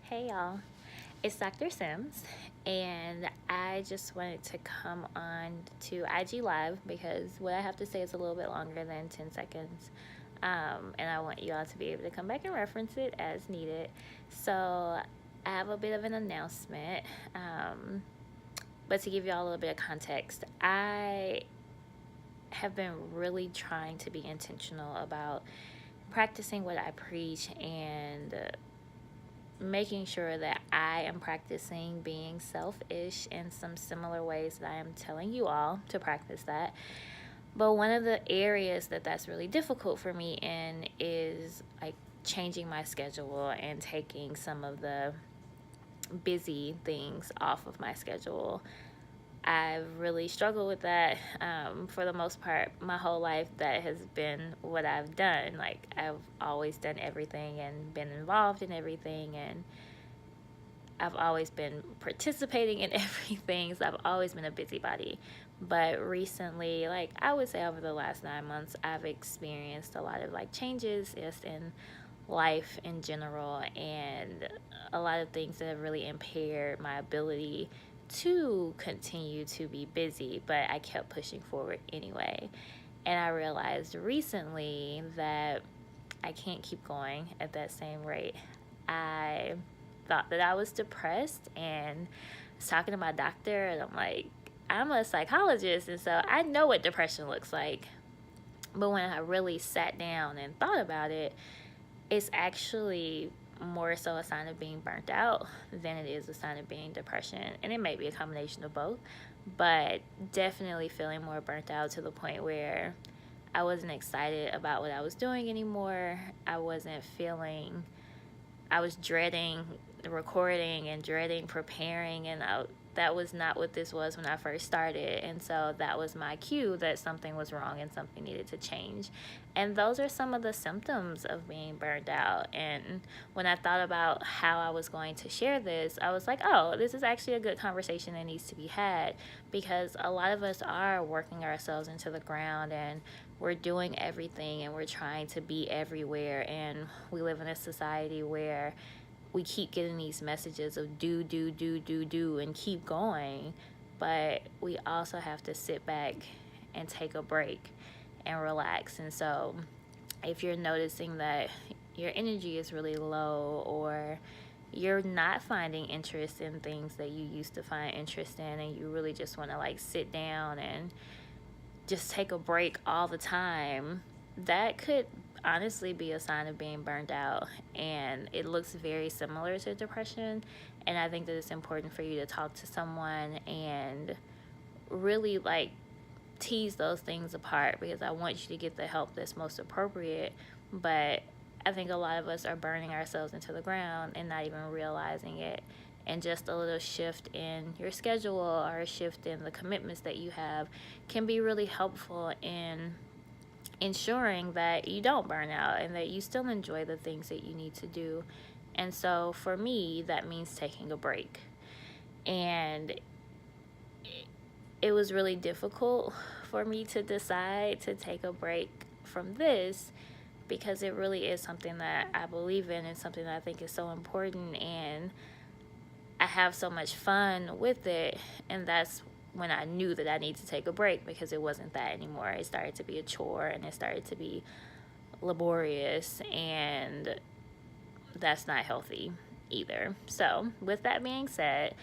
Hey y'all, it's Dr. Sims, and I just wanted to come on to IG Live because what I have to say is a little bit longer than 10 seconds. And I want you all to be able to come back and reference it as needed. So I have a bit of an announcement, but to give you all a little bit of context, I have been really trying to be intentional about practicing what I preach and making sure that I am practicing being selfish in some similar ways that I am telling you all to practice that. But one of the areas that's really difficult for me in is like changing my schedule and taking some of the busy things off of my schedule. I've really struggled with that. For the most part, my whole life, that has been what I've done. Like, I've always done everything and been involved in everything, and I've always been participating in everything. So I've always been a busybody. But recently, like I would say over the last 9 months, I've experienced a lot of like changes just in life in general, and a lot of things that have really impaired my ability to continue to be busy, but I kept pushing forward anyway. And I realized recently that I can't keep going at that same rate. I thought that I was depressed, and I was talking to my doctor, and I'm like, I'm a psychologist, and so I know what depression looks like. But when I really sat down and thought about it, it's actually more so a sign of being burnt out than it is a sign of being depression. And it may be a combination of both, but definitely feeling more burnt out to the point where I wasn't excited about what I was doing anymore. I was dreading recording and dreading preparing, and that was not what this was when I first started. And so that was my cue that something was wrong and something needed to change. And those are some of the symptoms of being burned out. And when I thought about how I was going to share this, I was like, oh, this is actually a good conversation that needs to be had, because a lot of us are working ourselves into the ground, and we're doing everything, and we're trying to be everywhere. And we live in a society where we keep getting these messages of do, and keep going. But we also have to sit back and take a break and relax. And so if you're noticing that your energy is really low, or you're not finding interest in things that you used to find interest in, and you really just want to like sit down and just take a break all the time, that could honestly be a sign of being burned out. And it looks very similar to depression. And I think that it's important for you to talk to someone and really like tease those things apart, because I want you to get the help that's most appropriate. But I think a lot of us are burning ourselves into the ground and not even realizing it. And just a little shift in your schedule or a shift in the commitments that you have can be really helpful in ensuring that you don't burn out and that you still enjoy the things that you need to do. And so for me, that means taking a break. And it was really difficult for me to decide to take a break from this, because it really is something that I believe in and something that I think is so important, and I have so much fun with it. And that's when I knew that I needed to take a break, because it wasn't that anymore. It started to be a chore, and it started to be laborious, and that's not healthy either. So with that being said,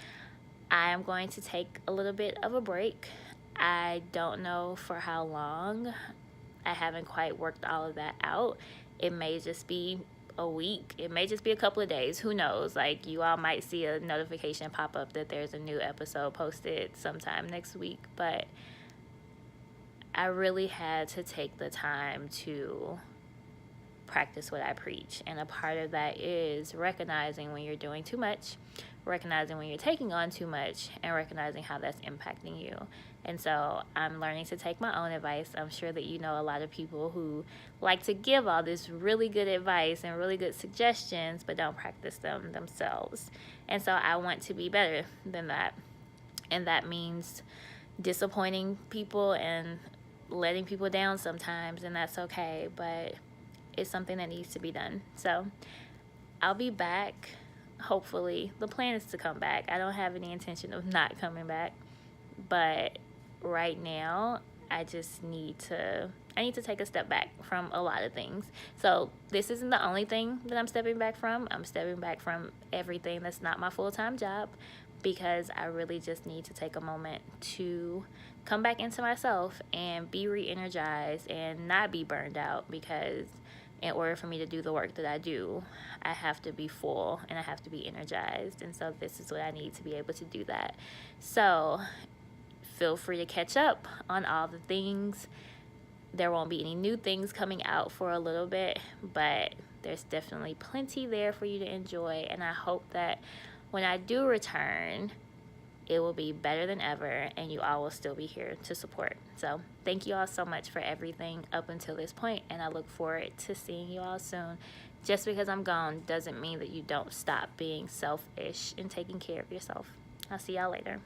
I am going to take a little bit of a break. I don't know for how long. I haven't quite worked all of that out. It may just be a week. It may just be a couple of days. Who knows? Like, you all might see a notification pop up that there's a new episode posted sometime next week. But I really had to take the time to practice what I preach. And a part of that is recognizing when you're doing too much, recognizing when you're taking on too much, and recognizing how that's impacting you. And so I'm learning to take my own advice. I'm sure that you know a lot of people who like to give all this really good advice and really good suggestions, but don't practice them themselves. And so I want to be better than that. And that means disappointing people and letting people down sometimes, and that's okay. But it's something that needs to be done. So I'll be back hopefully, the plan is to come back. I don't have any intention of not coming back, but right now I just need to take a step back from a lot of things. So this isn't the only thing that I'm stepping back from. I'm stepping back from everything that's not my full-time job, because I really just need to take a moment to come back into myself and be re-energized and not be burned out, because in order for me to do the work that I do, I have to be full and I have to be energized. And so this is what I need to be able to do that. So feel free to catch up on all the things. There won't be any new things coming out for a little bit, but there's definitely plenty there for you to enjoy. And I hope that when I do return, it will be better than ever, and you all will still be here to support. So thank you all so much for everything up until this point, and I look forward to seeing you all soon. Just because I'm gone doesn't mean that you don't stop being selfish and taking care of yourself. I'll see y'all later.